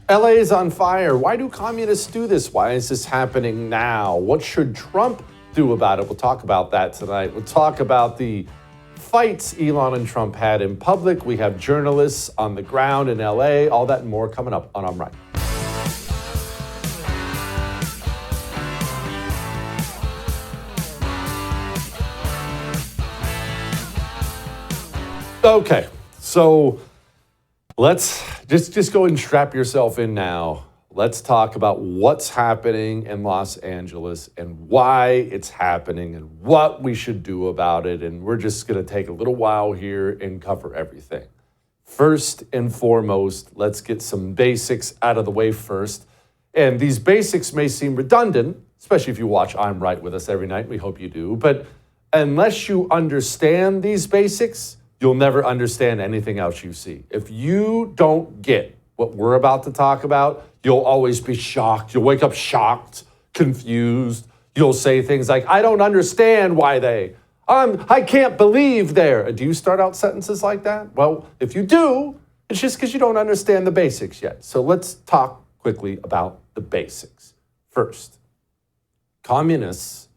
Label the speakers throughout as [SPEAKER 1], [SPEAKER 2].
[SPEAKER 1] LA is on fire. Why do communists do this? Why is this happening now? What should Trump do about it? We'll talk about that tonight. We'll talk about the fights Elon and Trump had in public. We have journalists on the ground in LA. All that and more coming up on I'm Right. Okay, so let's just go and strap yourself in now. Let's talk about what's happening in Los Angeles and why it's happening and what we should do about it. And we're just going to take a little while here and cover everything. First and foremost, let's get some basics out of the way first. And these basics may seem redundant, especially if you watch I'm Right with us every night. We hope you do. But unless you understand these basics, you'll never understand anything else you see. If you don't get what we're about to talk about, you'll always be shocked. You'll wake up shocked, confused. You'll say things like, I don't understand why I can't believe they're. Do you start out sentences like that? Well, if you do, it's just because you don't understand the basics yet. So let's talk quickly about the basics. First, communists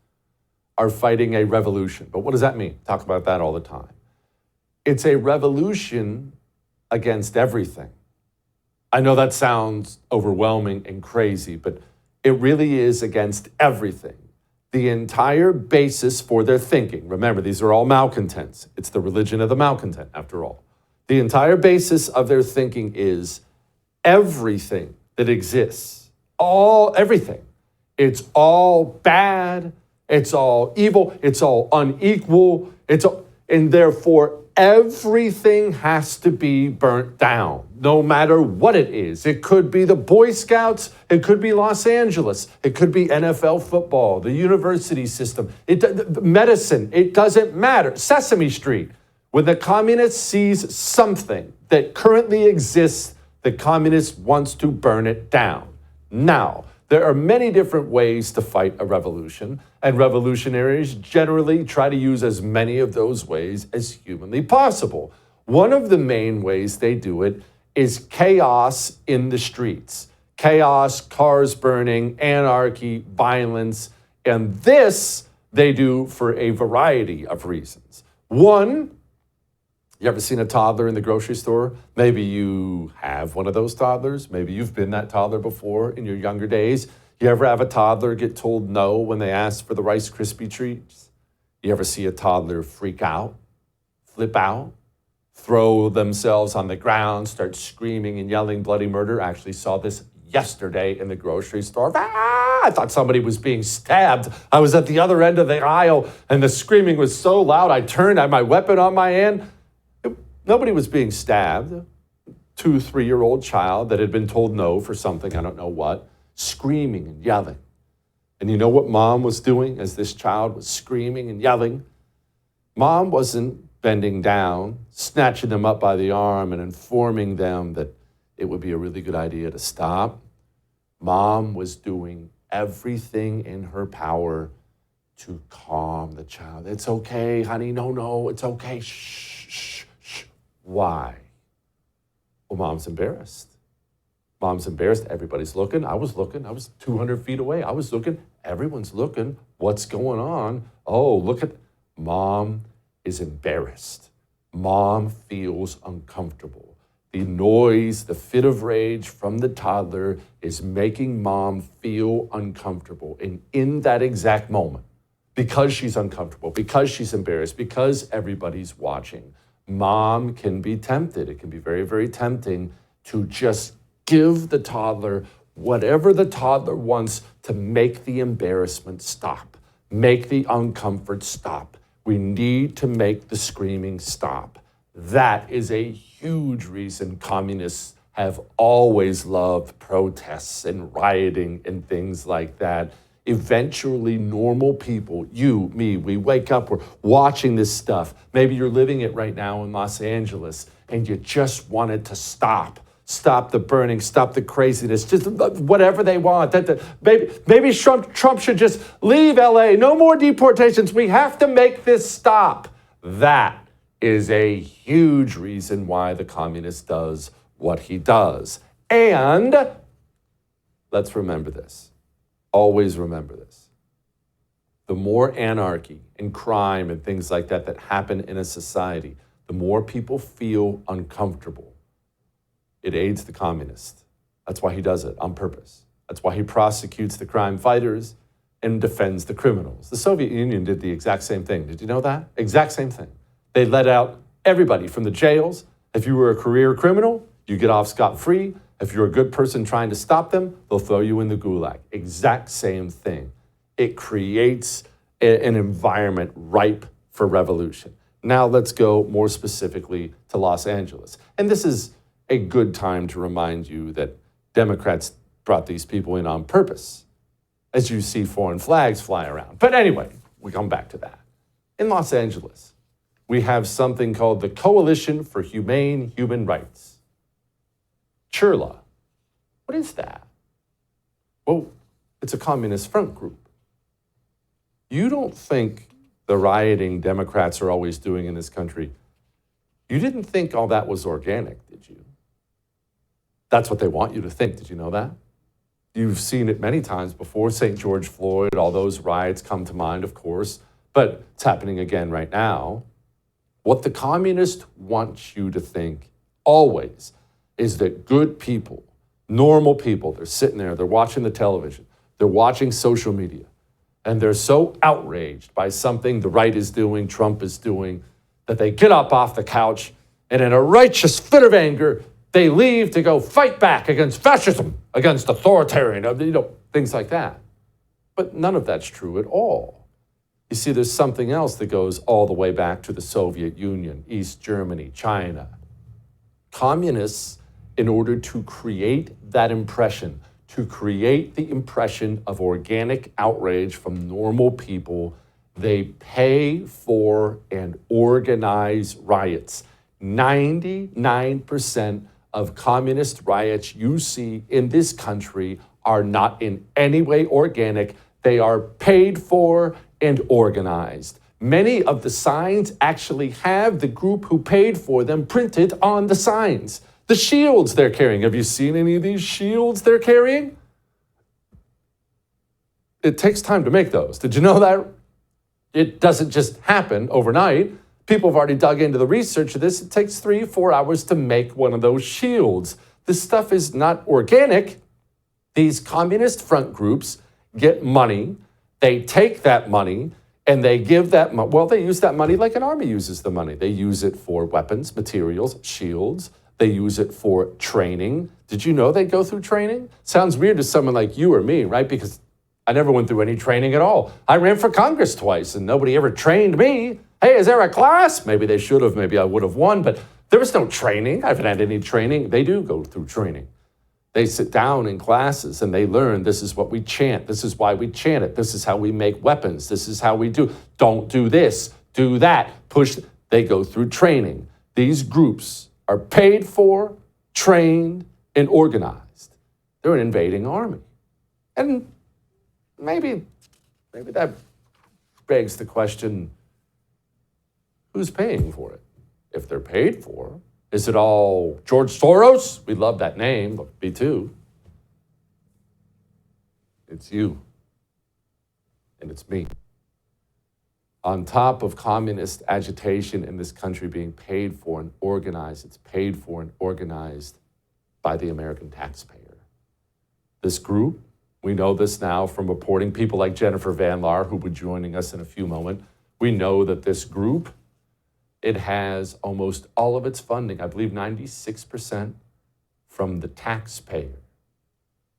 [SPEAKER 1] are fighting a revolution. But what does that mean? Talk about that all the time. It's a revolution against everything. I know that sounds overwhelming and crazy, but it really is against everything. The entire basis for their thinking, remember, these are all malcontents. It's the religion of the malcontent, after all. The entire basis of their thinking is everything that exists, everything. It's all bad, it's all evil, it's all unequal, and therefore everything has to be burnt down, no matter what it is. It could be the Boy Scouts. It could be Los Angeles. It could be NFL football, the university system, medicine. It doesn't matter. Sesame Street. When the communist sees something that currently exists, the communist wants to burn it down. Now, there are many different ways to fight a revolution, and revolutionaries generally try to use as many of those ways as humanly possible. One of the main ways they do it is chaos in the streets. Chaos, cars burning, anarchy, violence, and this they do for a variety of reasons. One, you ever seen a toddler in the grocery store? Maybe you have one of those toddlers. Maybe you've been that toddler before in your younger days. You ever have a toddler get told no when they ask for the Rice Krispie treats? You ever see a toddler freak out, flip out, throw themselves on the ground, start screaming and yelling bloody murder? I actually saw this yesterday in the grocery store. I thought somebody was being stabbed. I was at the other end of the aisle and the screaming was so loud I turned, I had my weapon on my hand. Nobody was being stabbed. 2-3-year-old child that had been told no for something, I don't know what, screaming and yelling. And you know what mom was doing as this child was screaming and yelling? Mom wasn't bending down, snatching them up by the arm and informing them that it would be a really good idea to stop. Mom was doing everything in her power to calm the child. It's okay, honey. No, it's okay. Shh. Why? Well, mom's embarrassed. Mom's embarrassed. Everybody's looking. I was looking. I was 200 feet away. I was looking. Everyone's looking. What's going on? Oh, look at... Mom is embarrassed. Mom feels uncomfortable. The noise, the fit of rage from the toddler is making mom feel uncomfortable. And in that exact moment, because she's uncomfortable, because she's embarrassed, because everybody's watching, mom can be tempted. It can be very, very tempting to just give the toddler whatever the toddler wants to make the embarrassment stop, make the uncomfort stop. We need to make the screaming stop. That is a huge reason communists have always loved protests and rioting and things like that. Eventually, normal people, you, me, we wake up, we're watching this stuff. Maybe you're living it right now in Los Angeles and you just want it to stop. Stop the burning, stop the craziness, just whatever they want. Maybe Trump should just leave LA, no more deportations. We have to make this stop. That is a huge reason why the communist does what he does. And let's remember this. Always remember this. The more anarchy and crime and things like that happen in a society, the more people feel uncomfortable. It aids the communist. That's why he does it on purpose. That's why he prosecutes the crime fighters and defends the criminals. The Soviet Union did the exact same thing. Did you know that? Exact same thing. They let out everybody from the jails. If you were a career criminal, you get off scot-free. If you're a good person trying to stop them, they'll throw you in the gulag. Exact same thing. It creates an environment ripe for revolution. Now let's go more specifically to Los Angeles. And this is a good time to remind you that Democrats brought these people in on purpose, as you see foreign flags fly around. But anyway, we come back to that. In Los Angeles, we have something called the Coalition for Humane Human Rights. CHURLA. What is that? Well, it's a communist front group. You don't think the rioting Democrats are always doing in this country, you didn't think all that was organic, did you? That's what they want you to think. Did you know that? You've seen it many times before. St. George Floyd, all those riots come to mind, of course, but it's happening again right now. What the communists want you to think always is that good people, normal people, they're sitting there, they're watching the television, they're watching social media, and they're so outraged by something the right is doing, Trump is doing, that they get up off the couch and in a righteous fit of anger, they leave to go fight back against fascism, against authoritarian, things like that. But none of that's true at all. You see, there's something else that goes all the way back to the Soviet Union, East Germany, China. Communists, in order to create that impression, to create the impression of organic outrage from normal people, they pay for and organize riots. 99% of communist riots you see in this country are not in any way organic. They are paid for and organized. Many of the signs actually have the group who paid for them printed on the signs. The shields they're carrying. Have you seen any of these shields they're carrying? It takes time to make those. Did you know that? It doesn't just happen overnight. People have already dug into the research of this. It takes 3 or 4 hours to make one of those shields. This stuff is not organic. These communist front groups get money. They take that money and they give that money. Well, they use that money like an army uses the money. They use it for weapons, materials, shields. They use it for training. Did you know they go through training? Sounds weird to someone like you or me, right? Because I never went through any training at all. I ran for Congress twice and nobody ever trained me. Hey, is there a class? Maybe they should have, maybe I would have won, but there was no training. I haven't had any training. They do go through training. They sit down in classes and they learn this is what we chant. This is why we chant it. This is how we make weapons. This is how we do. Don't do this, do that, push. They go through training. These groups are paid for, trained, and organized. They're an invading army. And maybe that begs the question, who's paying for it? If they're paid for, is it all George Soros? We love that name, but me too. It's you. And it's me. On top of communist agitation in this country being paid for and organized, it's paid for and organized by the American taxpayer. This group, we know this now from reporting people like Jennifer Van Laar, who will be joining us in a few moments. We know that this group, it has almost all of its funding, I believe 96%, from the taxpayer.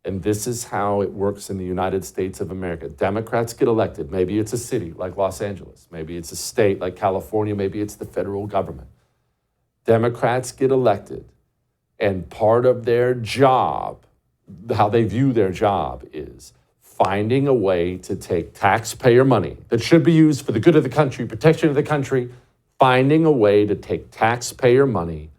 [SPEAKER 1] And this is how it works in the United States of America. Democrats get elected. Maybe it's a city like Los Angeles. Maybe it's a state like California. Maybe it's the federal government. Democrats get elected. And part of their job, how they view their job, is finding a way to take taxpayer money that should be used for the good of the country, protection of the country, finding a way to take taxpayer money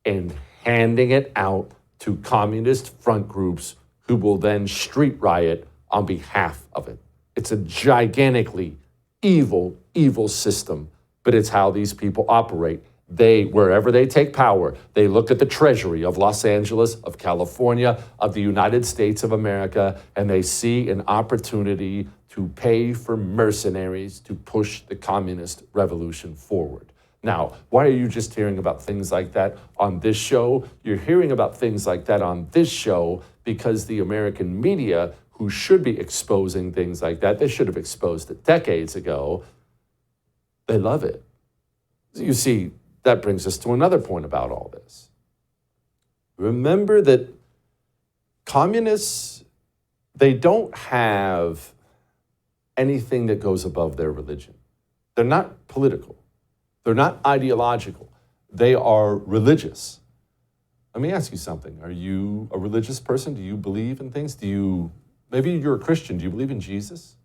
[SPEAKER 1] and handing it out to communist front groups who will then street riot on behalf of it. It's a gigantically evil, evil system, but it's how these people operate. Wherever they take power, they look at the treasury of Los Angeles, of California, of the United States of America, and they see an opportunity to pay for mercenaries to push the communist revolution forward. Now, why are you just hearing about things like that on this show? You're hearing about things like that on this show because the American media, who should be exposing things like that, they should have exposed it decades ago, they love it. You see, that brings us to another point about all this. Remember that communists, they don't have anything that goes above their religion. They're not political. They're not ideological. They are religious. Let me ask you something. Are you a religious person? Do you believe in things? Maybe you're a Christian. Do you believe in Jesus?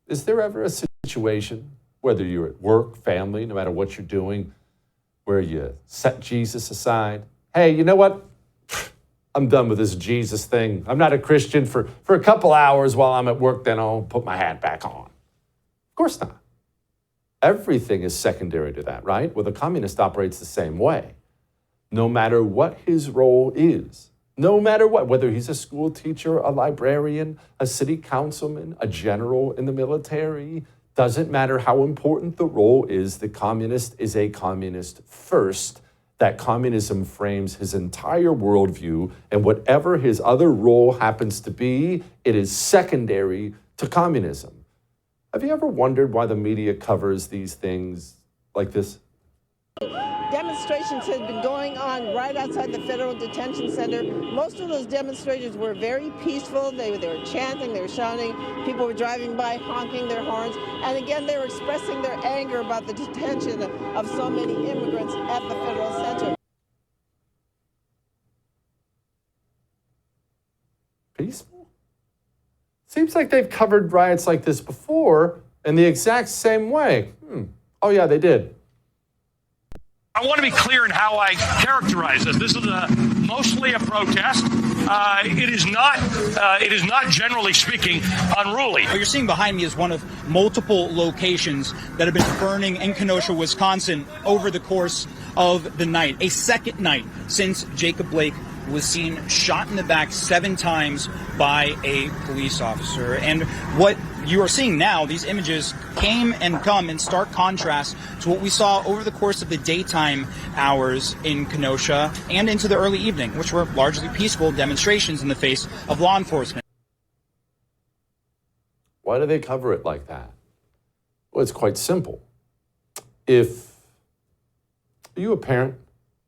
[SPEAKER 1] Is there ever a situation, whether you're at work, family, no matter what you're doing, where you set Jesus aside? Hey, you know what? I'm done with this Jesus thing. I'm not a Christian for a couple hours while I'm at work, then I'll put my hat back on. Of course not. Everything is secondary to that, right? Well, the communist operates the same way. No matter what his role is, no matter what, whether he's a school teacher, a librarian, a city councilman, a general in the military, doesn't matter how important the role is, the communist is a communist first. That communism frames his entire worldview, and whatever his other role happens to be, it is secondary to communism. Have you ever wondered why the media covers these things like this?
[SPEAKER 2] Demonstrations have been going on right outside the Federal Detention Center. Most of those demonstrators were very peaceful. They were chanting, they were shouting. People were driving by, honking their horns. And again, they were expressing their anger about the detention of so many immigrants at the Federal Center.
[SPEAKER 1] Peaceful? Seems like they've covered riots like this before in the exact same way. Oh yeah, they did.
[SPEAKER 3] I want to be clear in how I characterize this. This is mostly a protest. It is not, generally speaking, unruly.
[SPEAKER 4] What you're seeing behind me is one of multiple locations that have been burning in Kenosha, Wisconsin over the course of the night. A second night since Jacob Blake was seen shot in the back 7 times by a police officer. And what you are seeing now, these images came and come in stark contrast to what we saw over the course of the daytime hours in Kenosha and into the early evening, which were largely peaceful demonstrations in the face of law enforcement.
[SPEAKER 1] Why do they cover it like that? Well, it's quite simple. Are you a parent?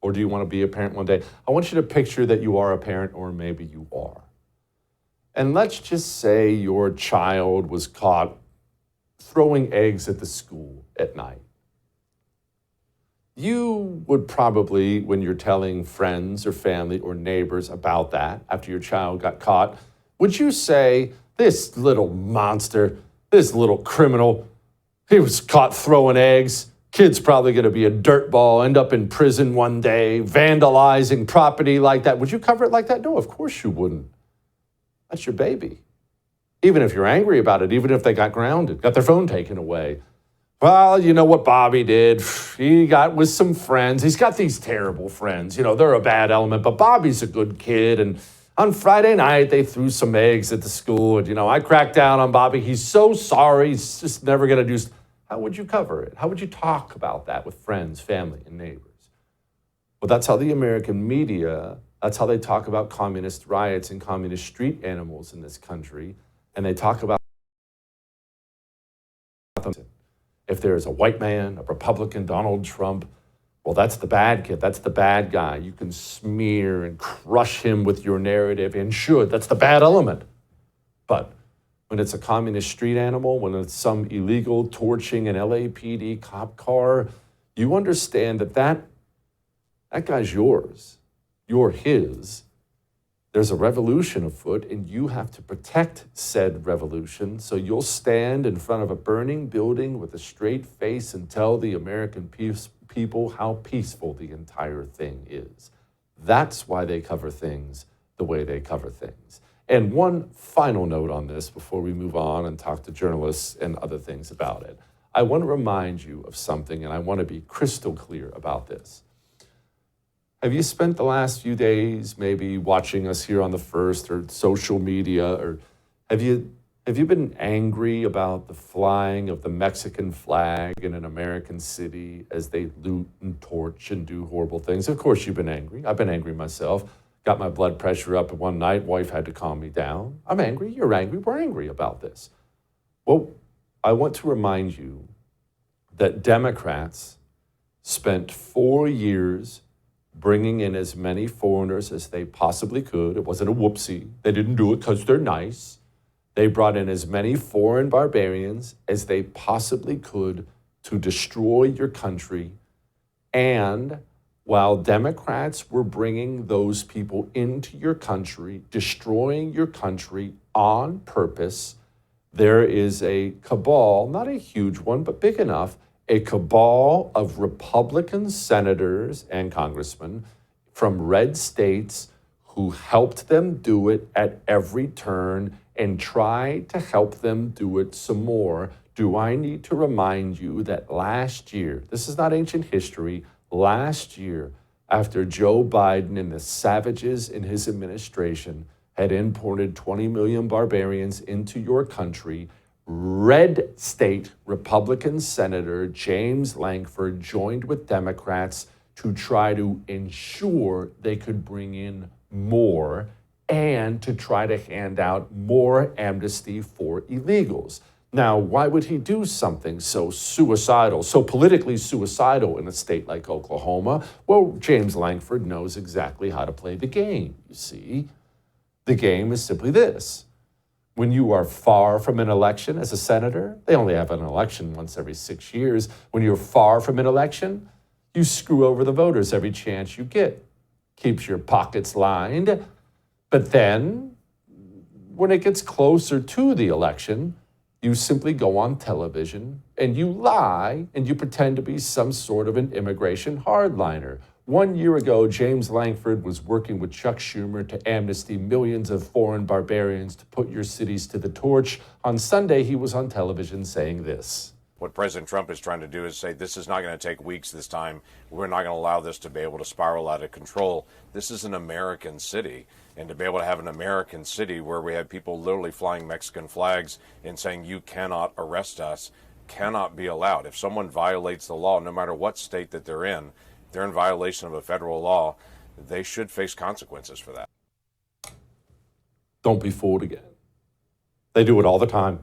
[SPEAKER 1] Or do you want to be a parent one day? I want you to picture that you are a parent, or maybe you are. And let's just say your child was caught throwing eggs at the school at night. You would probably, when you're telling friends or family or neighbors about that, after your child got caught, would you say, this little monster, this little criminal, he was caught throwing eggs. Kid's probably going to be a dirtball, end up in prison one day, vandalizing property like that. Would you cover it like that? No, of course you wouldn't. That's your baby. Even if you're angry about it, even if they got grounded, got their phone taken away. Well, you know what Bobby did? He got with some friends. He's got these terrible friends. You know, they're a bad element, but Bobby's a good kid. And on Friday night, they threw some eggs at the school. And, I cracked down on Bobby. He's so sorry. He's just never going to do. How would you cover it? How would you talk about that with friends, family, and neighbors? Well, that's how the American media, that's how they talk about communist riots and communist street animals in this country. And they talk about them. If there's a white man, a Republican, Donald Trump, well, that's the bad kid. That's the bad guy. You can smear and crush him with your narrative, and should. That's the bad element. But when it's a communist street animal, when it's some illegal torching an LAPD cop car, you understand that guy's yours. You're his. There's a revolution afoot, and you have to protect said revolution. So you'll stand in front of a burning building with a straight face and tell the American people how peaceful the entire thing is. That's why they cover things the way they cover things. And one final note on this before we move on and talk to journalists and other things about it. I want to remind you of something, and I want to be crystal clear about this. Have you spent the last few days maybe watching us here on The First or social media, or have you been angry about the flying of the Mexican flag in an American city as they loot and torch and do horrible things? Of course you've been angry. I've been angry myself. Got my blood pressure up one night. Wife had to calm me down. I'm angry. You're angry. We're angry about this. Well, I want to remind you that Democrats spent 4 years bringing in as many foreigners as they possibly could. It wasn't a whoopsie. They didn't do it because they're nice. They brought in as many foreign barbarians as they possibly could to destroy your country. And while Democrats were bringing those people into your country, destroying your country on purpose, there is a cabal, not a huge one, but big enough, a cabal of Republican senators and congressmen from red states who helped them do it at every turn and tried to help them do it some more. Do I need to remind you that last year, this is not ancient history, last year, after Joe Biden and the savages in his administration had imported 20 million barbarians into your country, red state Republican Senator James Lankford joined with Democrats to try to ensure they could bring in more and to try to hand out more amnesty for illegals. Now, why would he do something so suicidal, so politically suicidal in a state like Oklahoma? Well, James Lankford knows exactly how to play the game, you see. The game is simply this. When you are far from an election as a senator, they only have an election once every 6 years. When you're far from an election, you screw over the voters every chance you get. Keeps your pockets lined. But then, when it gets closer to the election, you simply go on television and you lie and you pretend to be some sort of an immigration hardliner. 1 year ago, James Lankford was working with Chuck Schumer to amnesty millions of foreign barbarians to put your cities to the torch. On Sunday, he was on television saying this.
[SPEAKER 5] What President Trump is trying to do is say, this is not going to take weeks this time. We're not going to allow this to be able to spiral out of control. This is an American city. And to be able to have an American city where we have people literally flying Mexican flags and saying, you cannot arrest us, cannot be allowed. If someone violates the law, no matter what state that they're in violation of a federal law, they should face consequences for that.
[SPEAKER 1] Don't be fooled again. They do it all the time.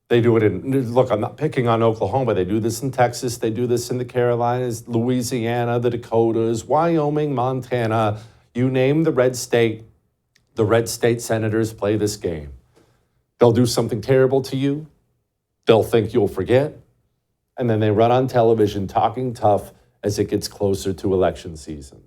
[SPEAKER 1] They do it in, look, I'm not picking on Oklahoma. They do this in Texas. They do this in the Carolinas, Louisiana, the Dakotas, Wyoming, Montana. You name the red state senators play this game. They'll do something terrible to you. They'll think you'll forget. And then they run on television talking tough as it gets closer to election season.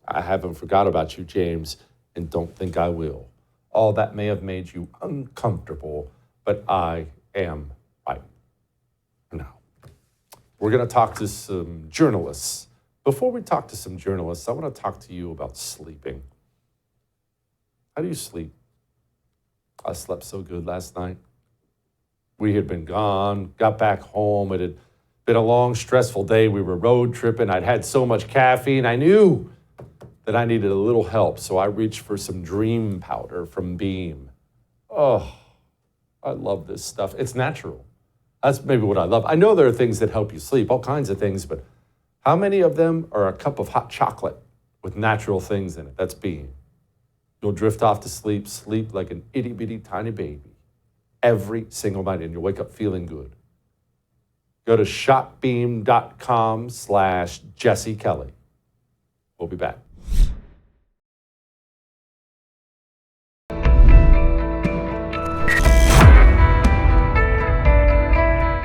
[SPEAKER 1] I haven't forgot about you, James, and don't think I will. All that may have made you uncomfortable, but I am right. Now, we're going to talk to some journalists. Before we talk to some journalists, I want to talk to you about sleeping. How do you sleep? I slept so good last night. We had been gone, got back home. It had been a long, stressful day. We were road tripping. I'd had so much caffeine. I knew that I needed a little help, so I reached for some dream powder from Beam. Oh, I love this stuff. It's natural. That's maybe what I love. I know there are things that help you sleep, all kinds of things, but how many of them are a cup of hot chocolate with natural things in it? That's Beam. You'll drift off to sleep like an itty-bitty tiny baby every single night, and you'll wake up feeling good. Go to shopbeam.com/Jesse Kelly. We'll be back.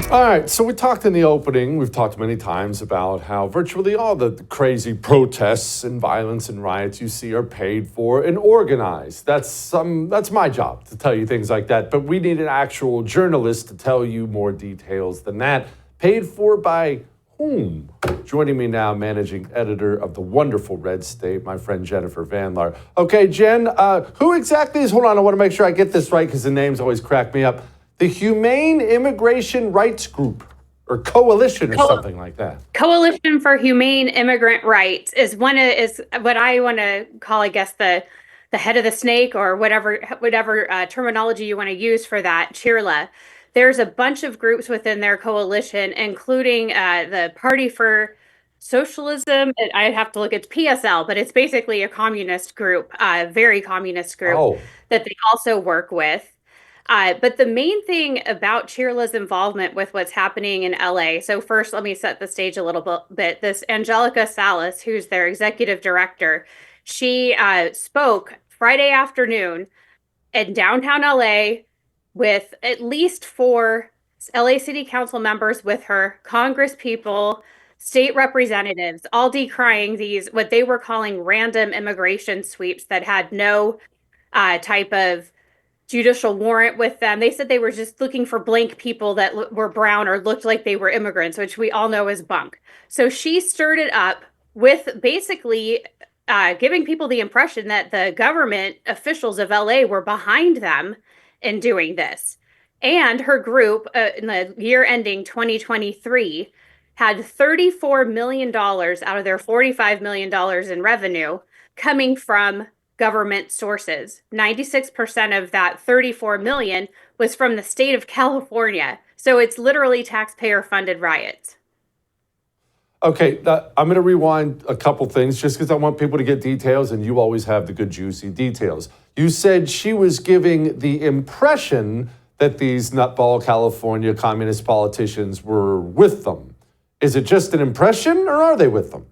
[SPEAKER 1] All right, so we talked in the opening, we've talked many times about how virtually all the crazy protests and violence and riots you see are paid for and organized. That's my job to tell you things like that, but we need an actual journalist to tell you more details than that. Paid for by whom? Joining me now, managing editor of the wonderful Red State, my friend Jennifer Van Laar. Okay, Jen, who exactly is, hold on, I want to make sure I get this right because the names always crack me up. The Humane Immigration Rights Group. or coalition or
[SPEAKER 6] Co-
[SPEAKER 1] something like that.
[SPEAKER 6] Coalition for Humane Immigrant Rights is what I want to call, I guess, the head of the snake, or whatever terminology you want to use for that. Chirla. There's a bunch of groups within their coalition, including the Party for Socialism. I'd have to look. It's PSL, but it's basically a communist group, very communist group
[SPEAKER 1] Oh,
[SPEAKER 6] that they also work with. But the main thing about Chirla's involvement with what's happening in LA. So first, let me set the stage a little bit. This Angelica Salas, who's their executive director, she spoke Friday afternoon in downtown LA with at least four LA City Council members with her, Congress people, state representatives, all decrying these, what they were calling random immigration sweeps that had no type of judicial warrant with them. They said they were just looking for blank people that were brown or looked like they were immigrants, which we all know is bunk. So she stirred it up with basically giving people the impression that the government officials of LA were behind them in doing this. And her group, in the year ending 2023, had $34 million out of their $45 million in revenue coming from government sources. 96% of that 34 million was from the state of California. So it's literally taxpayer funded riots.
[SPEAKER 1] okay. I'm going to rewind a couple things just because I want people to get details, and you always have the good, juicy details. You said she was giving the impression that these nutball California communist politicians were with them. Is it just an impression, or are they with them?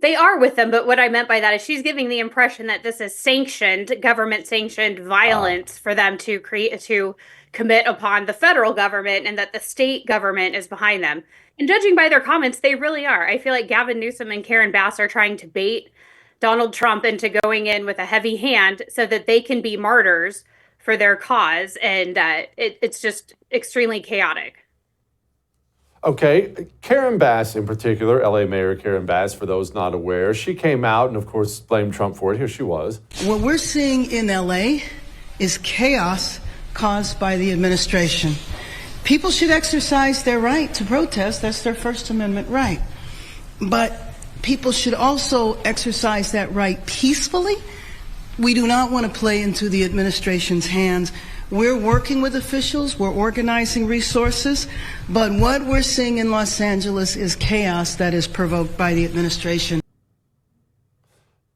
[SPEAKER 6] They are with them, but what I meant by that is she's giving the impression that this is sanctioned, government sanctioned violence for them to commit upon the federal government, and that the state government is behind them. And judging by their comments, they really are. I feel like Gavin Newsom and Karen Bass are trying to bait Donald Trump into going in with a heavy hand so that they can be martyrs for their cause. And it's just extremely chaotic.
[SPEAKER 1] Okay, Karen Bass in particular, LA Mayor Karen Bass, for those not aware, she came out and, of course, blamed Trump for it. Here she was.
[SPEAKER 7] What we're seeing in LA is chaos caused by the administration. People should exercise their right to protest. That's their First Amendment right. But people should also exercise that right peacefully. We do not want to play into the administration's hands. We're working with officials, we're organizing resources, but what we're seeing in Los Angeles is chaos that is provoked by the administration.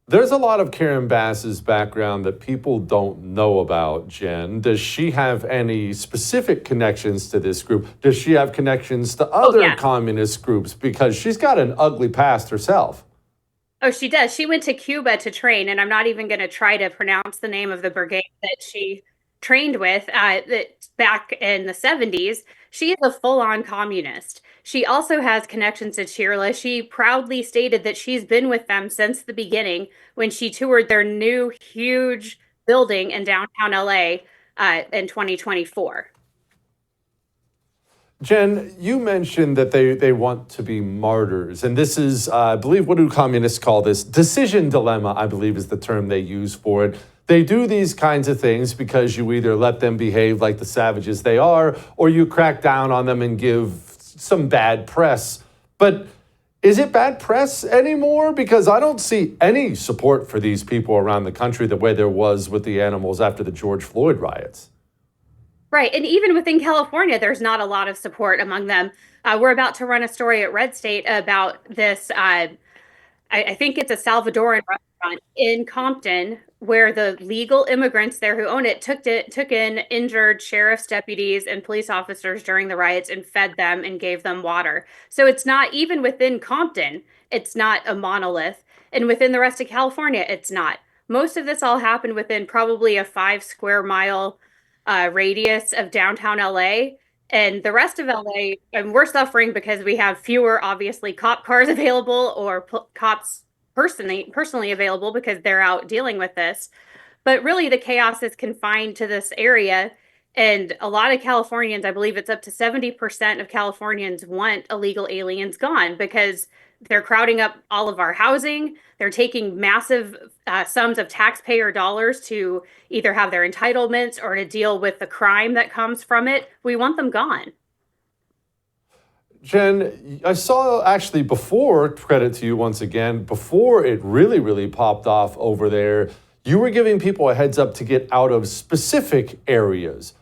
[SPEAKER 1] There's a lot of Karen Bass's background that people don't know about, Jen. Does she have any specific connections to this group? Does she have connections to other communist groups? Because she's got an ugly past herself.
[SPEAKER 6] Oh, she does. She went to Cuba to train, and I'm not even going to try to pronounce the name of the brigade that she trained with back in the 70s. She is a full-on communist. She also has connections to Chirla. She proudly stated that she's been with them since the beginning when she toured their new huge building in downtown LA in 2024.
[SPEAKER 1] Jen, you mentioned that they want to be martyrs. And this is, I believe, what do communists call this? Decision dilemma, I believe, is the term they use for it. They do these kinds of things because you either let them behave like the savages they are, or you crack down on them and give some bad press. But is it bad press anymore? Because I don't see any support for these people around the country the way there was with the animals after the George Floyd riots.
[SPEAKER 6] Right. And even within California, there's not a lot of support among them. We're about to run a story at Red State about this. I think it's a Salvadoran restaurant in Compton where the legal immigrants there who own it took in injured sheriff's deputies and police officers during the riots and fed them and gave them water. So it's not, even within Compton, it's not a monolith. And within the rest of California, it's not. Most of this all happened within probably a 5 square mile radius of downtown LA. And the rest of LA, and we're suffering because we have fewer, obviously, cop cars available or cops personally available because they're out dealing with this. But really, the chaos is confined to this area. And a lot of Californians, I believe it's up to 70% of Californians want illegal aliens gone because they're crowding up all of our housing. They're taking massive sums of taxpayer dollars to either have their entitlements or to deal with the crime that comes from it. We want them gone.
[SPEAKER 1] Jen, I saw actually before, credit to you once again, before it really, really popped off over there, you were giving people a heads up to get out of specific areas.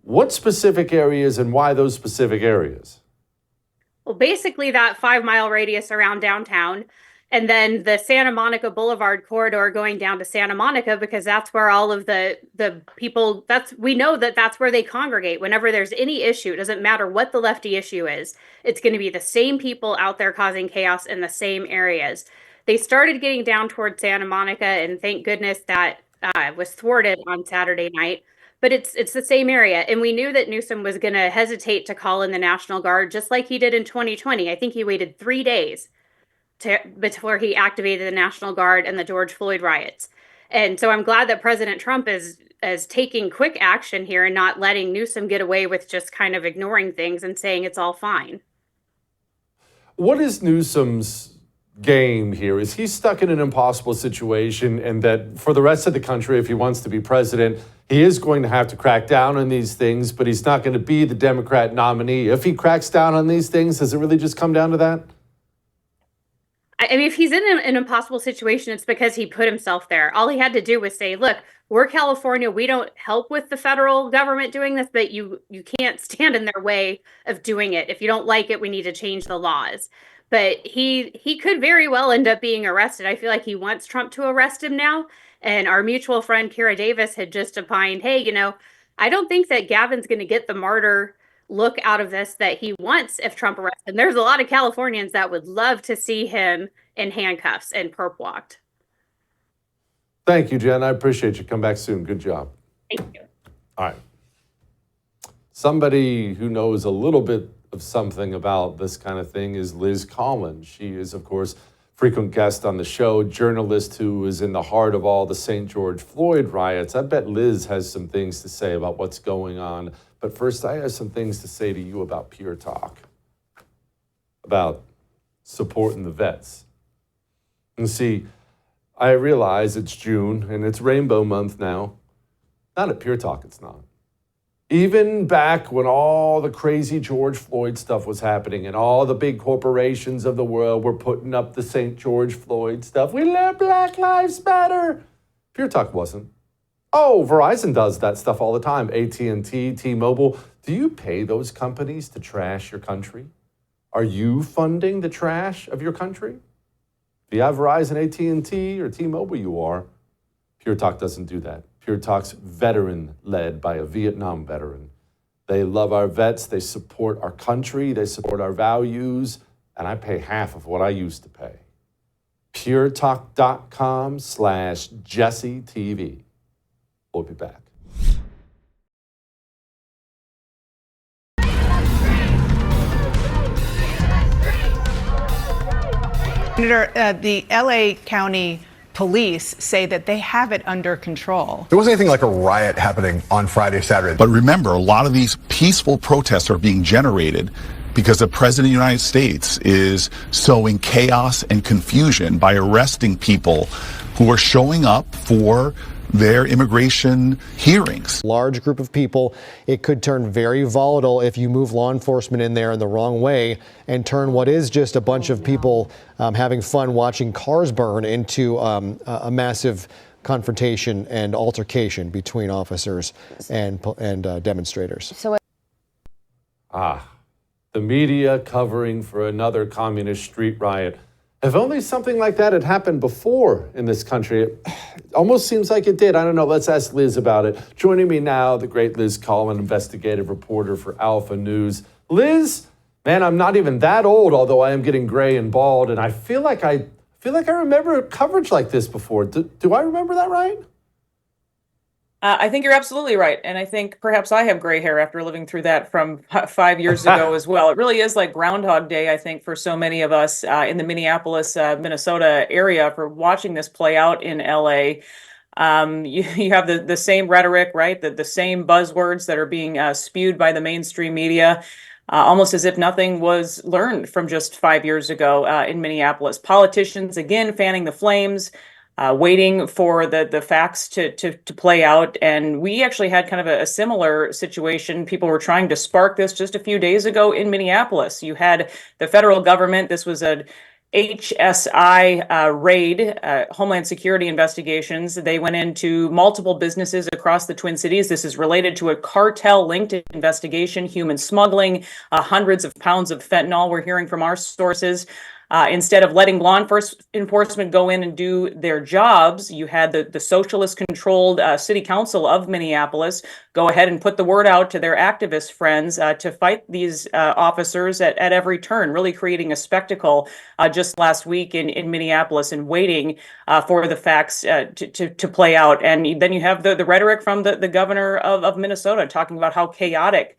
[SPEAKER 1] What specific areas and why those specific areas?
[SPEAKER 6] Well, basically that 5 mile radius around downtown, and then the Santa Monica Boulevard corridor going down to Santa Monica, because that's where all of the people, we know that that's where they congregate whenever there's any issue. It doesn't matter what the lefty issue is. It's going to be the same people out there causing chaos in the same areas. They started getting down towards Santa Monica, and thank goodness that was thwarted on Saturday night. But it's the same area. And we knew that Newsom was going to hesitate to call in the National Guard, just like he did in 2020. I think he waited 3 days before he activated the National Guard and the George Floyd riots. And so I'm glad that President Trump is taking quick action here and not letting Newsom get away with just kind of ignoring things and saying it's all fine.
[SPEAKER 1] What is Newsom's game here? Is he stuck in an impossible situation, and that for the rest of the country, if he wants to be president, he is going to have to crack down on these things, but he's not going to be the Democrat nominee? If he cracks down on these things, does it really just come down to that?
[SPEAKER 6] I mean, if he's in an impossible situation, it's because he put himself there. All he had to do was say, look, we're California. We don't help with the federal government doing this, but you can't stand in their way of doing it. If you don't like it, we need to change the laws. But he could very well end up being arrested. I feel like he wants Trump to arrest him now. And our mutual friend, Kara Davis, had just opined, hey, I don't think that Gavin's going to get the martyr look out of this that he wants if Trump arrests him. There's a lot of Californians that would love to see him in handcuffs and perp walked.
[SPEAKER 1] Thank you, Jen. I appreciate you. Come back soon. Good job.
[SPEAKER 6] Thank you.
[SPEAKER 1] All right. Somebody who knows a little bit of something about this kind of thing is Liz Collin. She is, of course, frequent guest on the show, journalist who is in the heart of all the St. George Floyd riots. I bet Liz has some things to say about what's going on. But first, I have some things to say to you about Pure Talk, about supporting the vets. And see, I realize it's June and it's Rainbow Month now. Not at Pure Talk, it's not. Even back when all the crazy George Floyd stuff was happening and all the big corporations of the world were putting up the St. George Floyd stuff, we love Black Lives Matter. Pure Talk wasn't. Oh, Verizon does that stuff all the time. AT&T, T-Mobile. Do you pay those companies to trash your country? Are you funding the trash of your country? If you have Verizon, AT&T, or T-Mobile, you are. Pure Talk doesn't do that. Pure Talk's veteran-led by a Vietnam veteran. They love our vets. They support our country. They support our values. And I pay half of what I used to pay. puretalk.com/JesseTV. We'll be back.
[SPEAKER 8] Senator, the LA County Police say that they have it under control.
[SPEAKER 9] There wasn't anything like a riot happening on Friday, Saturday.
[SPEAKER 10] But remember, a lot of these peaceful protests are being generated because the President of the United States is sowing chaos and confusion by arresting people who are showing up for their immigration hearings.
[SPEAKER 11] Large group of people. It could turn very volatile if you move law enforcement in there in the wrong way and turn what is just a bunch of people having fun watching cars burn into a massive confrontation and altercation between officers and demonstrators.
[SPEAKER 1] The media covering for another communist street riot. If only something like that had happened before in this country. It almost seems like it did. I don't know. Let's ask Liz about it. Joining me now, the great Liz Collin, investigative reporter for Alpha News. Liz, man, I'm not even that old, although I am getting gray and bald, and I feel like I remember coverage like this before. Do I remember that right?
[SPEAKER 12] I think you're absolutely right. And I think perhaps I have gray hair after living through that from 5 years ago as well. It really is like Groundhog Day, I think, for so many of us in the Minneapolis, Minnesota area for watching this play out in LA. You have the same rhetoric, right? The same buzzwords that are being spewed by the mainstream media, almost as if nothing was learned from just 5 years ago in Minneapolis. Politicians, again, fanning the flames. waiting for the facts to play out. And we actually had kind of a similar situation. People were trying to spark this just a few days ago in Minneapolis. You had the federal government. This was a HSI raid, Homeland Security investigations. They went into multiple businesses across the Twin Cities. This is related to a cartel-linked investigation, human smuggling, hundreds of pounds of fentanyl, we're hearing from our sources. Instead of letting law enforcement go in and do their jobs, you had the socialist-controlled city council of Minneapolis go ahead and put the word out to their activist friends to fight these officers at every turn, really creating a spectacle just last week in Minneapolis and waiting for the facts to play out. And then you have the rhetoric from the governor of Minnesota talking about how chaotic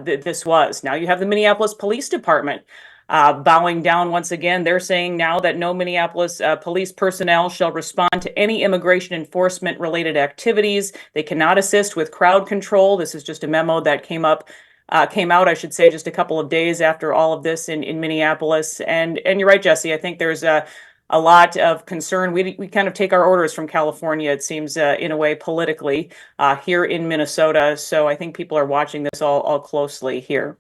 [SPEAKER 12] this was. Now you have the Minneapolis Police Department bowing down once again. They're saying now that no Minneapolis police personnel shall respond to any immigration enforcement related activities. They cannot assist with crowd control. This is just a memo that came out, I should say, just a couple of days after all of this in Minneapolis. And you're right, Jesse. I think there's a lot of concern. We kind of take our orders from California, it seems, in a way, politically, here in Minnesota. So I think people are watching this all closely here.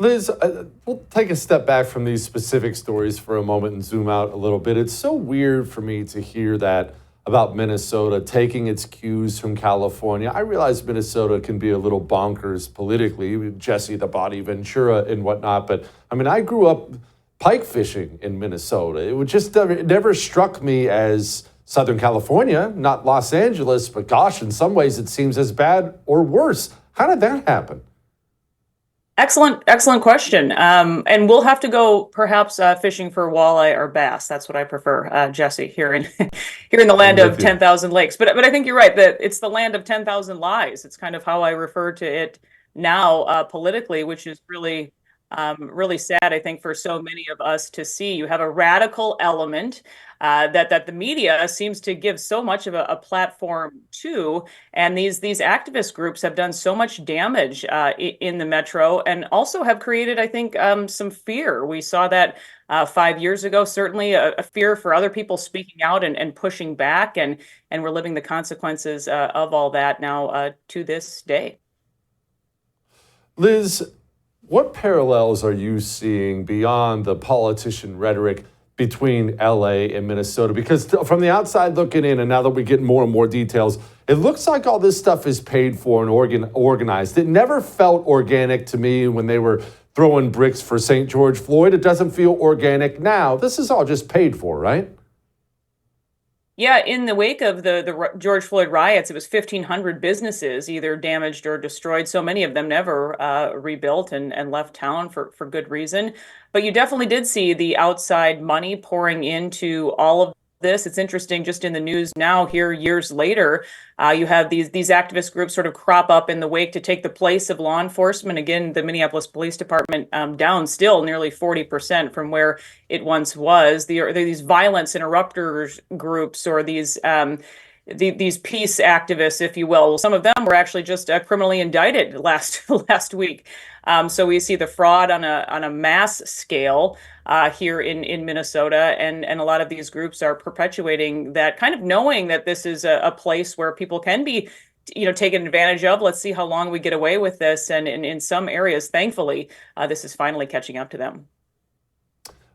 [SPEAKER 1] Liz, we'll take a step back from these specific stories for a moment and zoom out a little bit. It's so weird for me to hear that about Minnesota taking its cues from California. I realize Minnesota can be a little bonkers politically, Jesse the Body Ventura and whatnot, but I mean, I grew up pike fishing in Minnesota. It would just it never struck me as Southern California, not Los Angeles, but gosh, in some ways it seems as bad or worse. How did that happen?
[SPEAKER 12] Excellent question. And we'll have to go perhaps fishing for walleye or bass. That's what I prefer, Jesse, here in the land of 10,000 lakes. But I think you're right that it's the land of 10,000 lies. It's kind of how I refer to it now politically, which is really sad, I think, for so many of us to see. You have a radical element that the media seems to give so much of a platform to, and these activist groups have done so much damage in the metro, and also have created, I think, some fear. We saw that 5 years ago, certainly a fear for other people speaking out and pushing back, and we're living the consequences of all that now to this day.
[SPEAKER 1] Liz, what parallels are you seeing beyond the politician rhetoric between LA and Minnesota? Because from the outside looking in, and now that we get more and more details, it looks like all this stuff is paid for and organized. It never felt organic to me when they were throwing bricks for St. George Floyd. It doesn't feel organic now. This is all just paid for, right?
[SPEAKER 12] Yeah, in the wake of the George Floyd riots, it was 1,500 businesses either damaged or destroyed. So many of them never rebuilt and left town for good reason. But you definitely did see the outside money pouring into all of this. It's interesting, just in the news now here years later, you have these activist groups sort of crop up in the wake to take the place of law enforcement. Again, the Minneapolis Police Department down still nearly 40% from where it once was. There are these violence interrupters groups, or these peace activists, if you will. Some of them were actually just criminally indicted last week. So we see the fraud on a mass scale here in Minnesota, and a lot of these groups are perpetuating that, kind of knowing that this is a place where people can be, taken advantage of. Let's see how long we get away with this. And in some areas, thankfully, this is finally catching up to them.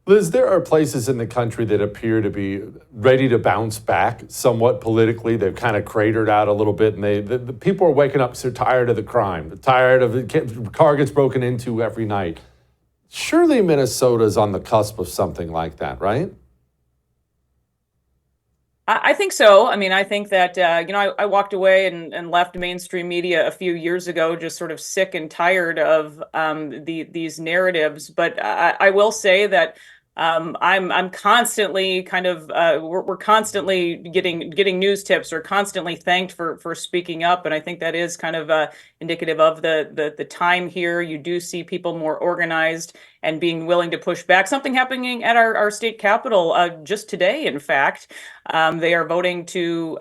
[SPEAKER 1] Liz, there are places in the country that appear to be ready to bounce back somewhat politically. They've kind of cratered out a little bit, and the people are waking up so tired of the crime, tired of the car gets broken into every night. Surely Minnesota's on the cusp of something like that, right?
[SPEAKER 12] I think so. I mean, I think that, I walked away and left mainstream media a few years ago, just sort of sick and tired of these narratives. But I will say that I'm constantly kind of we're constantly getting news tips, or constantly thanked for speaking up, and I think that is kind of indicative of the time here. You do see people more organized and being willing to push back. Something happening at our state capitol just today, in fact. They are voting to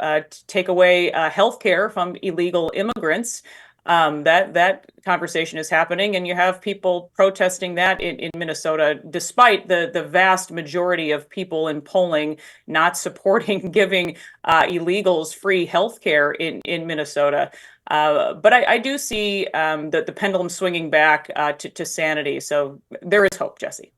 [SPEAKER 12] take away health care from illegal immigrants. That conversation is happening, and you have people protesting that in Minnesota, despite the vast majority of people in polling not supporting giving illegals free health care in Minnesota. But I do see the pendulum swinging back to sanity. So there is hope, Jesse.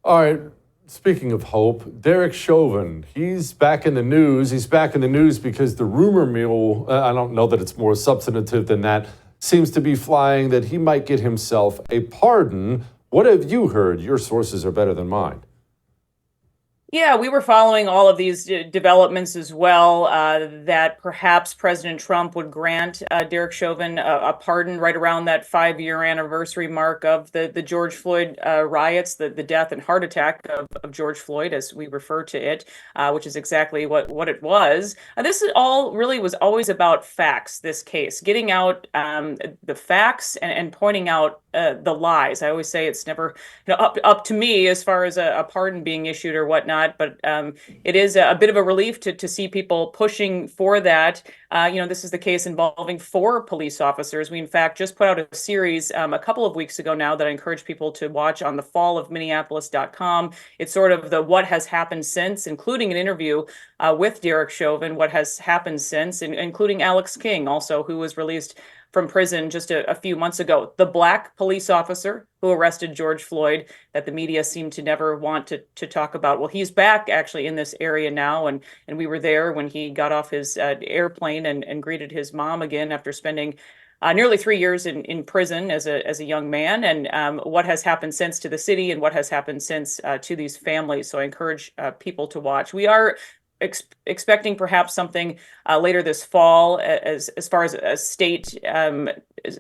[SPEAKER 1] All right. Speaking of hope, Derek Chauvin, he's back in the news. He's back in the news because the rumor mill, I don't know that it's more substantive than that, seems to be flying that he might get himself a pardon. What have you heard? Your sources are better than mine.
[SPEAKER 12] Yeah, we were following all of these developments as well, that perhaps President Trump would grant Derek Chauvin a pardon right around that 5-year anniversary mark of the George Floyd riots, the death and heart attack of George Floyd, as we refer to it, which is exactly what it was. This all really was always about facts, this case, getting out the facts and pointing out the lies. I always say it's never up to me as far as a pardon being issued or whatnot, but it is a bit of a relief to see people pushing for that. This is the case involving 4 police officers. We, in fact, just put out a series a couple of weeks ago now that I encourage people to watch on thefallofminneapolis.com. It's sort of the what has happened since, including an interview with Derek Chauvin, what has happened since, including Alex King, also, who was released from prison just a few months ago. The Black police officer who arrested George Floyd that the media seemed to never want to talk about. Well, he's back actually in this area now, and we were there when he got off his airplane and greeted his mom again after spending nearly 3 years in prison as a young man, and what has happened since to the city and what has happened since to these families. So I encourage people to watch. We are expecting perhaps something later this fall as far as a state is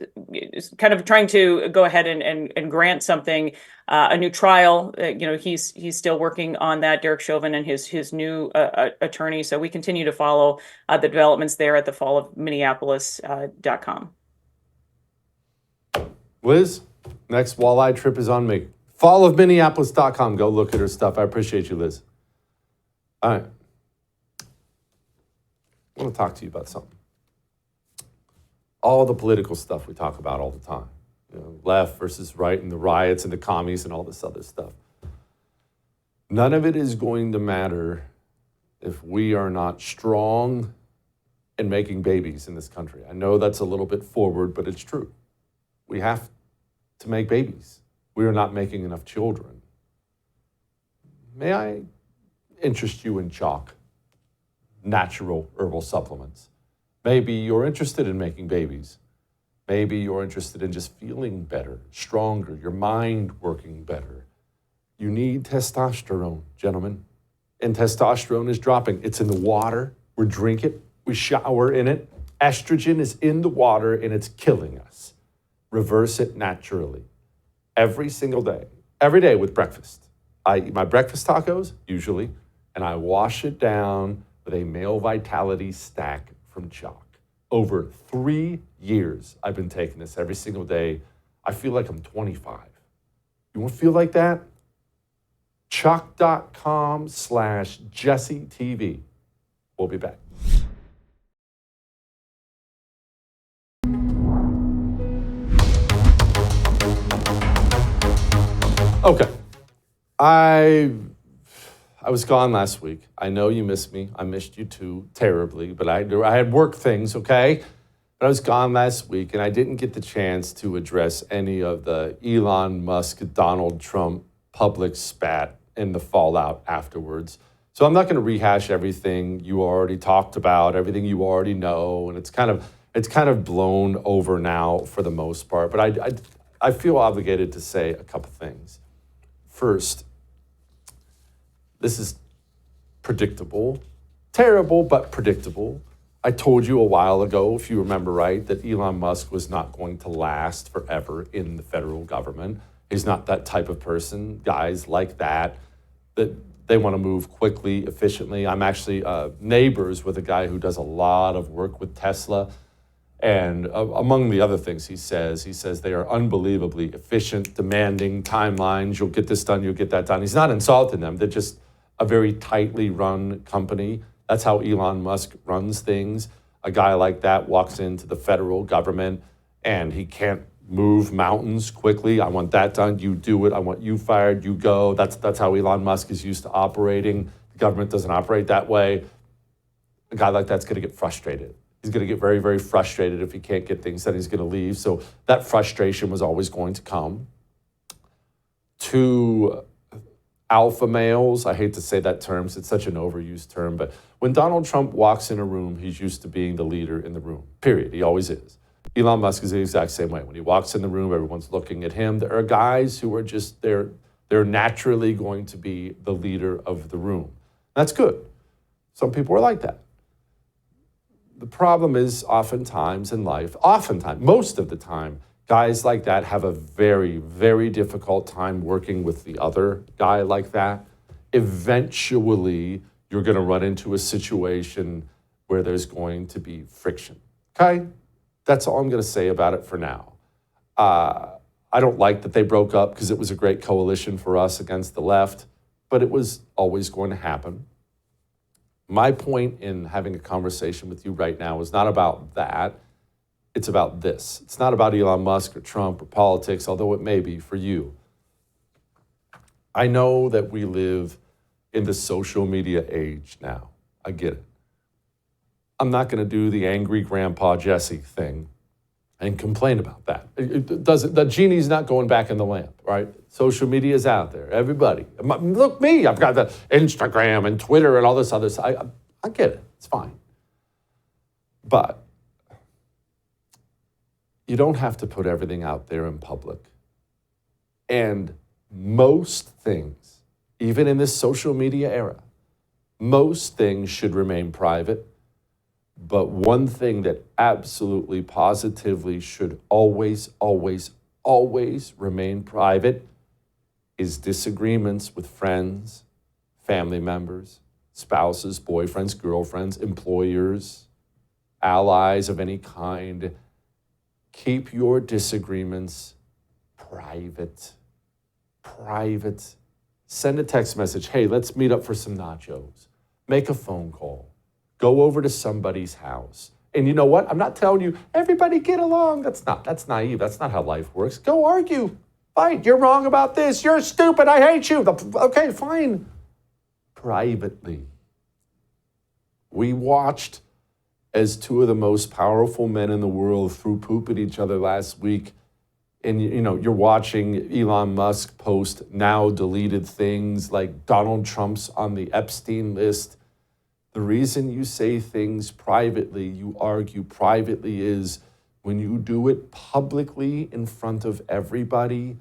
[SPEAKER 12] kind of trying to go ahead and grant something, a new trial. He's still working on that, Derek Chauvin and his new attorney. So we continue to follow the developments there at thefallofminneapolis.com.
[SPEAKER 1] Liz, next walleye trip is on me. Fallofminneapolis.com. Go look at her stuff. I appreciate you, Liz. All right. I want to talk to you about something. All the political stuff we talk about all the time. Left versus right and the riots and the commies and all this other stuff. None of it is going to matter if we are not strong in making babies in this country. I know that's a little bit forward, but it's true. We have to make babies. We are not making enough children. May I interest you in chalk? Natural herbal supplements. Maybe you're interested in making babies. Maybe you're interested in just feeling better, stronger, your mind working better. You need testosterone, gentlemen. And testosterone is dropping. It's in the water. We drink it. We shower in it. Estrogen is in the water and it's killing us. Reverse it naturally. Every single day. Every day with breakfast. I eat my breakfast tacos, usually, and I wash it down with a male vitality stack from Chalk. Over 3 years, I've been taking this every single day. I feel like I'm 25. You want to feel like that? Chalk.com/JesseTV. We'll be back. Okay. I was gone last week. I know you missed me. I missed you too, terribly, but I had work things, okay? But I was gone last week, and I didn't get the chance to address any of the Elon Musk, Donald Trump public spat and the fallout afterwards. So I'm not going to rehash everything you already talked about, everything you already know, and it's kind of blown over now for the most part. But I feel obligated to say a couple things. First, this is predictable, terrible, but predictable. I told you a while ago, if you remember right, that Elon Musk was not going to last forever in the federal government. He's not that type of person. Guys like that they want to move quickly, efficiently. I'm actually neighbors with a guy who does a lot of work with Tesla. And among the other things he says they are unbelievably efficient, demanding timelines. You'll get this done, you'll get that done. He's not insulting them. They're just a very tightly run company. That's how Elon Musk runs things. a guy like that walks into the federal government and he can't move mountains quickly. I want that done. You do it. I want you fired. You go. That's how Elon Musk is used to operating. The government doesn't operate that way. A guy like that's going to get frustrated. He's going to get very, very frustrated if he can't get things done. He's going to leave. So that frustration was always going to come. To alpha males, I hate to say that term, it's such an overused term, but when Donald Trump walks in a room, he's used to being the leader in the room, period. He always is. Elon Musk is the exact same way. When he walks in the room, everyone's looking at him. There are guys who are just, they're naturally going to be the leader of the room. That's good. Some people are like that. The problem is oftentimes in life, most of the time, guys like that have a very, very difficult time working with the other guy like that. Eventually, you're going to run into a situation where there's going to be friction. Okay? That's all I'm going to say about it for now. I don't like that they broke up because it was a great coalition for us against the left, but it was always going to happen. My point in having a conversation with you right now is not about that. It's about this. It's not about Elon Musk or Trump or politics, although it may be for you. I know that we live in the social media age now. I get it. I'm not going to do the angry Grandpa Jesse thing and complain about that. The genie's not going back in the lamp, right? Social media is out there. Everybody. Look, me. I've got the Instagram and Twitter and all this other stuff. I get it. It's fine. But you don't have to put everything out there in public. And most things, even in this social media era, most things should remain private. But one thing that absolutely, positively should always, always, always remain private is disagreements with friends, family members, spouses, boyfriends, girlfriends, employers, allies of any kind. Keep your disagreements private. Private. Send a text message. Hey, let's meet up for some nachos. Make a phone call. Go over to somebody's house. And you know what? I'm not telling you, everybody get along. That's naive. That's not how life works. Go argue. Fight. You're wrong about this. You're stupid. I hate you. Okay, fine. Privately. We watched as two of the most powerful men in the world threw poop at each other last week. And you're watching Elon Musk post now deleted things like Donald Trump's on the Epstein list. The reason you say things privately, you argue privately, is when you do it publicly in front of everybody,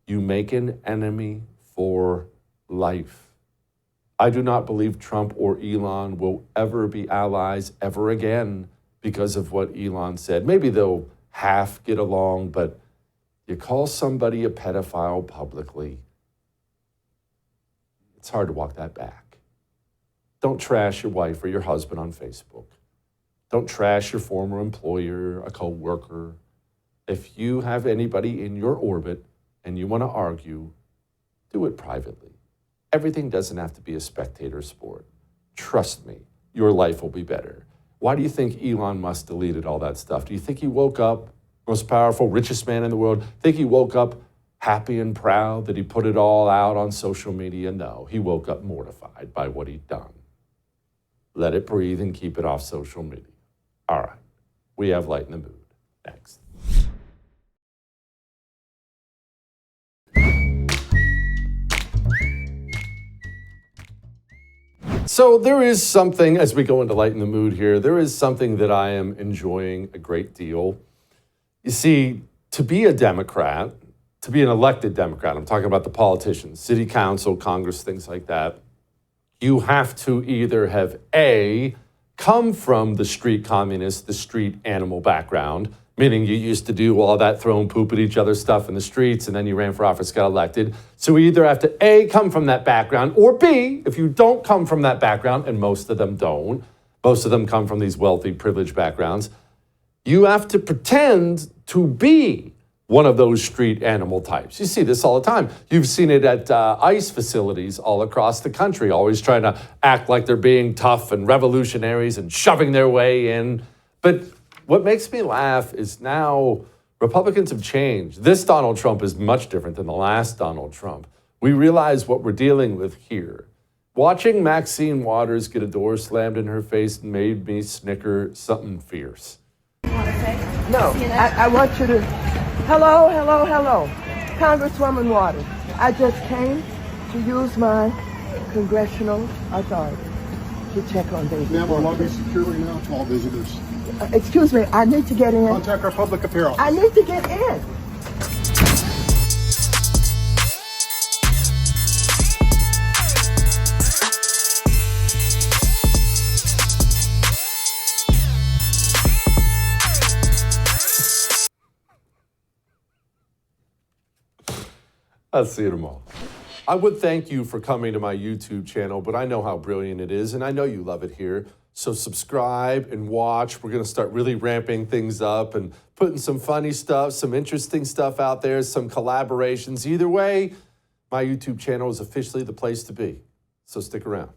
[SPEAKER 1] you make an enemy for life. I do not believe Trump or Elon will ever be allies ever again because of what Elon said. Maybe they'll half get along, but you call somebody a pedophile publicly, it's hard to walk that back. Don't trash your wife or your husband on Facebook. Don't trash your former employer, a coworker. If you have anybody in your orbit and you want to argue, do it privately. Everything doesn't have to be a spectator sport. Trust me, your life will be better. Why do you think Elon Musk deleted all that stuff? Do you think he woke up, most powerful, richest man in the world, think he woke up happy and proud that he put it all out on social media? No, he woke up mortified by what he'd done. Let it breathe and keep it off social media. All right, we have Light in the Mood. Next. So there is something, as we go into Light in the Mood here, there is something that I am enjoying a great deal. You see, to be a Democrat, to be an elected Democrat, I'm talking about the politicians, city council, Congress, things like that, you have to either have A, come from the street communist, the street animal background, meaning you used to do all that throwing poop at each other stuff in the streets, and then you ran for office, got elected. So we either have to A, come from that background, or B, if you don't come from that background, and most of them don't, most of them come from these wealthy, privileged backgrounds, you have to pretend to be one of those street animal types. You see this all the time. You've seen it at ICE facilities all across the country, always trying to act like they're being tough and revolutionaries and shoving their way in. But what makes me laugh is now Republicans have changed. This Donald Trump is much different than the last Donald Trump. We realize what we're dealing with here. Watching Maxine Waters get a door slammed in her face made me snicker something fierce.
[SPEAKER 13] No, I want you to, hello. Congresswoman Waters, I just came to use my congressional authority to check on David.
[SPEAKER 14] Ma'am, we'll lobby securely now to all visitors.
[SPEAKER 13] Excuse me, I need to get in.
[SPEAKER 14] Contact our public appeal.
[SPEAKER 13] I need to get in.
[SPEAKER 1] I'll see you tomorrow. I would thank you for coming to my YouTube channel, but I know how brilliant it is, and I know you love it here. So subscribe and watch. We're going to start really ramping things up and putting some funny stuff, some interesting stuff out there, some collaborations. Either way, my YouTube channel is officially the place to be. So stick around.